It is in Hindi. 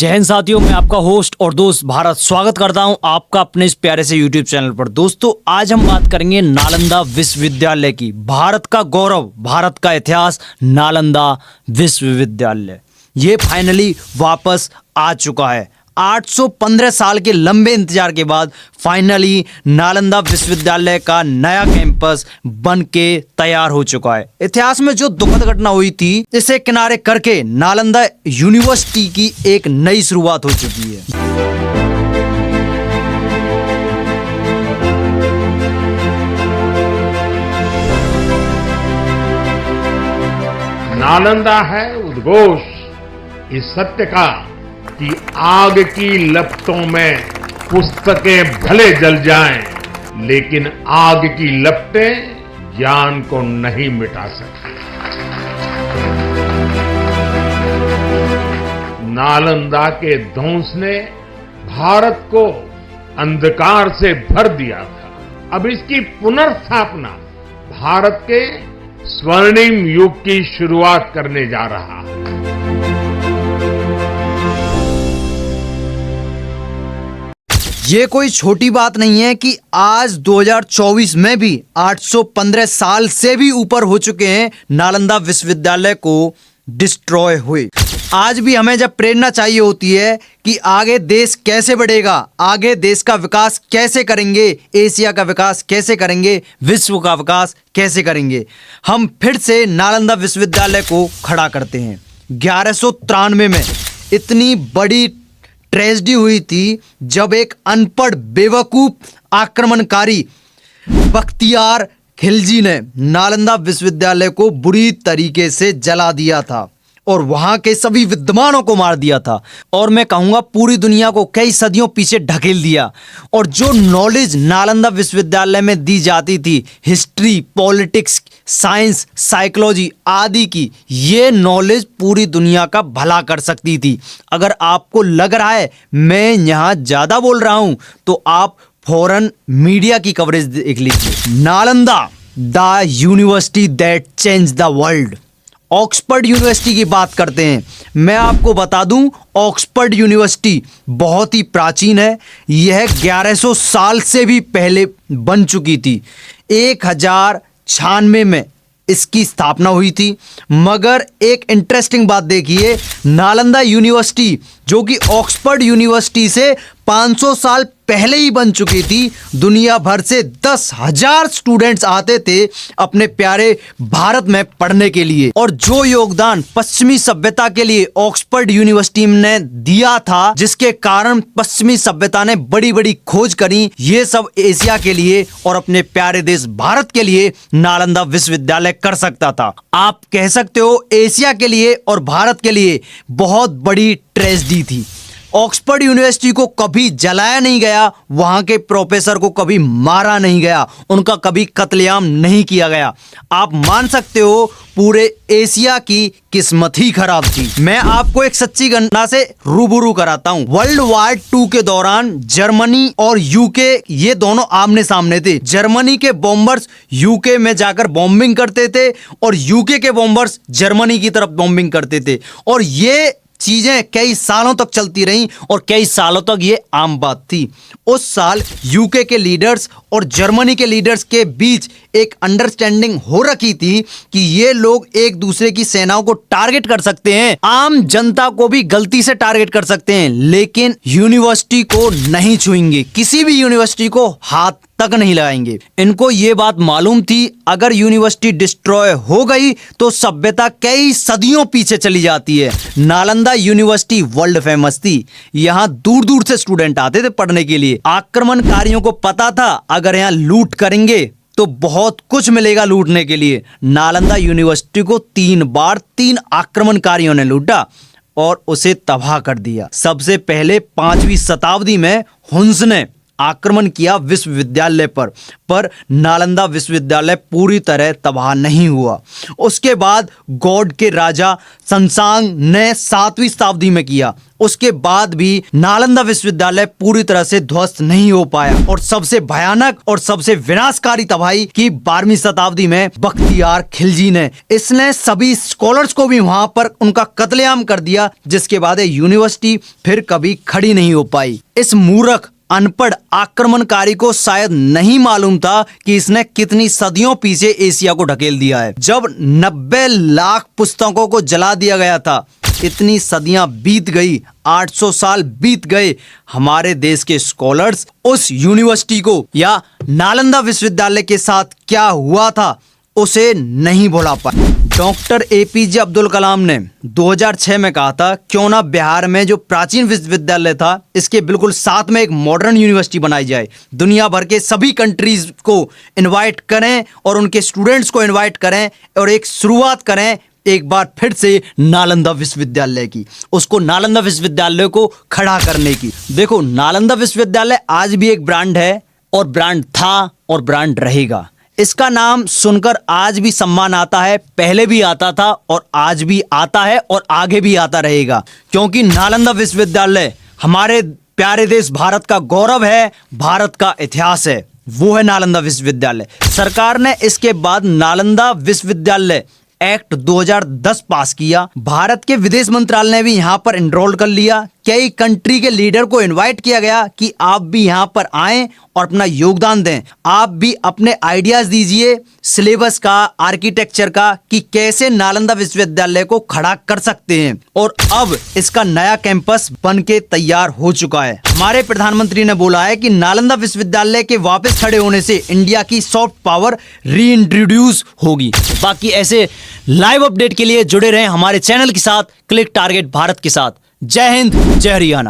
जय हिंद साथियों, मैं आपका होस्ट और दोस्त भारत स्वागत करता हूं आपका अपने इस प्यारे से यूट्यूब चैनल पर। दोस्तों, आज हम बात करेंगे नालंदा विश्वविद्यालय की। भारत का गौरव, भारत का इतिहास, नालंदा विश्वविद्यालय ये फाइनली वापस आ चुका है। 815 साल के लंबे इंतजार के बाद फाइनली नालंदा विश्वविद्यालय का नया कैंपस बन के तैयार हो चुका है। इतिहास में जो दुखद घटना हुई थी, इसे किनारे करके नालंदा यूनिवर्सिटी की एक नई शुरुआत हो चुकी है। नालंदा है उद्घोष इस सत्य का कि आग की लपटों में पुस्तकें भले जल जाएं, लेकिन आग की लपटें ज्ञान को नहीं मिटा सकती। नालंदा के ध्वंस ने भारत को अंधकार से भर दिया था। अब इसकी पुनर्स्थापना भारत के स्वर्णिम युग की शुरुआत करने जा रहा है। ये कोई छोटी बात नहीं है कि आज 2024 में भी 815 साल से भी ऊपर हो चुके हैं नालंदा विश्वविद्यालय को डिस्ट्रॉय हुए। आज भी हमें जब प्रेरणा चाहिए होती है कि आगे देश कैसे बढ़ेगा, आगे देश का विकास कैसे करेंगे, एशिया का विकास कैसे करेंगे, विश्व का विकास कैसे करेंगे, हम फिर से नालंदा विश्वविद्यालय को खड़ा करते हैं। 1193 में इतनी बड़ी ट्रेजेडी हुई थी जब एक अनपढ़ बेवकूफ आक्रमणकारी बख्तियार खिलजी ने नालंदा विश्वविद्यालय को बुरी तरीके से जला दिया था और वहां के सभी विद्वानों को मार दिया था, और मैं कहूंगा पूरी दुनिया को कई सदियों पीछे ढकेल दिया। और जो नॉलेज नालंदा विश्वविद्यालय में दी जाती थी, हिस्ट्री, पॉलिटिक्स, साइंस, साइकोलॉजी आदि की, ये नॉलेज पूरी दुनिया का भला कर सकती थी। अगर आपको लग रहा है मैं यहाँ ज़्यादा बोल रहा हूँ तो आप फौरन मीडिया की कवरेज देख लीजिए। Nalanda, the university that change the world. Oxford university की बात करते हैं। मैं आपको बता दूं, ऑक्सफोर्ड यूनिवर्सिटी बहुत ही प्राचीन है। यह 1100 साल से भी पहले बन चुकी थी। 1096 में इसकी स्थापना हुई थी। मगर एक इंटरेस्टिंग बात देखिए, नालंदा यूनिवर्सिटी जो कि ऑक्सफोर्ड यूनिवर्सिटी से 500 साल पहले ही बन चुकी थी, दुनिया भर से 10,000 स्टूडेंट्स आते थे अपने प्यारे भारत में पढ़ने के लिए। और जो योगदान पश्चिमी सभ्यता के लिए ऑक्सफोर्ड यूनिवर्सिटी ने दिया था, जिसके कारण पश्चिमी सभ्यता ने बड़ी बड़ी खोज करी, ये सब एशिया के लिए और अपने प्यारे देश भारत के लिए नालंदा विश्वविद्यालय कर सकता था। आप कह सकते हो एशिया के लिए और भारत के लिए बहुत बड़ी ट्रेजेडी थी। ऑक्सफोर्ड यूनिवर्सिटी को कभी जलाया नहीं गया, वहां के प्रोफेसर को कभी मारा नहीं गया, उनका कभी कत्लेआम नहीं किया गया। आप मान सकते हो पूरे एशिया की किस्मत ही खराब थी। मैं आपको एक सच्ची घटना से रूबरू कराता हूं। वर्ल्ड वॉर 2 के दौरान जर्मनी और यूके ये दोनों आमने सामने थे। जर्मनी के बॉम्बर्स यूके में जाकर बॉम्बिंग करते थे और यूके के बॉम्बर्स जर्मनी की तरफ बॉम्बिंग करते थे, और ये चीजें कई सालों तक चलती रहीं और कई सालों तक ये आम बात थी। उस साल यूके के लीडर्स और जर्मनी के लीडर्स के बीच एक अंडरस्टैंडिंग हो रखी थी कि ये लोग एक दूसरे की सेनाओं को टारगेट कर सकते हैं, आम जनता को भी गलती से टारगेट कर सकते हैं, लेकिन यूनिवर्सिटी को नहीं छुएंगे, किसी भी यूनिवर्सिटी को हाथ तक नहीं लगाएंगे। इनको ये बात मालूम थी अगर यूनिवर्सिटी डिस्ट्रॉय हो गई तो सभ्यता कई सदियों पीछे चली जाती है। नालंदा यूनिवर्सिटी वर्ल्ड फेमस थी, यहाँ दूर दूर से स्टूडेंट आते थे पढ़ने के लिए। आक्रमणकारियों को पता था अगर यहाँ लूट करेंगे तो बहुत कुछ मिलेगा लूटने के लिए। नालंदा यूनिवर्सिटी को 3 बार 3 आक्रमणकारियों ने लूटा और उसे तबाह कर दिया। सबसे पहले 5वीं शताब्दी में हुन्स ने आक्रमण किया विश्वविद्यालय पर नालंदा विश्वविद्यालय पूरी तरह तबाह नहीं हुआ। उसके बाद गौड़ के राजा संसांग ने 7वीं शताब्दी में किया। उसके बाद भी नालंदा विश्वविद्यालय पूरी तरह से ध्वस्त नहीं हो पाया और सबसे भयानक और सबसे विनाशकारी तबाही की 12वीं शताब्दी में बख्तियार खिलजी ने। इसने सभी स्कॉलर्स को भी वहां पर उनका कत्लेआम कर दिया, जिसके बाद ये यूनिवर्सिटी फिर कभी खड़ी नहीं हो पाई। इस मूर्ख अनपढ़ आक्रमणकारी को शायद नहीं मालूम था कि इसने कितनी सदियों पीछे एशिया को ढकेल दिया है। जब 90 लाख पुस्तकों को जला दिया गया था, इतनी सदियां बीत गई, 800 साल बीत गए, हमारे देश के स्कॉलर्स उस यूनिवर्सिटी को या नालंदा विश्वविद्यालय के साथ क्या हुआ था उसे नहीं भुला पाए। डॉक्टर एपीजे अब्दुल कलाम ने 2006 में कहा था, क्यों ना बिहार में जो प्राचीन विश्वविद्यालय था इसके बिल्कुल साथ में एक मॉडर्न यूनिवर्सिटी बनाई जाए। दुनिया भर के सभी कंट्रीज को इनवाइट करें और उनके स्टूडेंट्स को इनवाइट करें और एक शुरुआत करें एक बार फिर से नालंदा विश्वविद्यालय की, उसको नालंदा विश्वविद्यालय को खड़ा करने की। देखो, नालंदा विश्वविद्यालय आज भी एक ब्रांड है और ब्रांड था और ब्रांड रहेगा। इसका नाम सुनकर आज भी सम्मान आता है, पहले भी आता था और आज भी आता है और आगे भी आता रहेगा, क्योंकि नालंदा विश्वविद्यालय हमारे प्यारे देश भारत का गौरव है, भारत का इतिहास है, वो है नालंदा विश्वविद्यालय। सरकार ने इसके बाद नालंदा विश्वविद्यालय एक्ट 2010 पास किया। भारत के विदेश मंत्रालय ने भी यहाँ पर एनरोल कर लिया। कई कंट्री के लीडर को इनवाइट किया गया कि आप भी यहाँ पर आएं और अपना योगदान दें, आप भी अपने आइडियाज दीजिए सिलेबस का, आर्किटेक्चर का, कि कैसे नालंदा विश्वविद्यालय को खड़ा कर सकते हैं। और अब इसका नया कैंपस बन के तैयार हो चुका है। हमारे प्रधानमंत्री ने बोला है कि नालंदा विश्वविद्यालय के वापस खड़े होने से इंडिया की सॉफ्ट पावर रीइंट्रोड्यूस होगी। बाकी ऐसे लाइव अपडेट के लिए जुड़े रहें हमारे चैनल के साथ, क्लिक टारगेट भारत के साथ। जय हिंद, जय हरियाणा।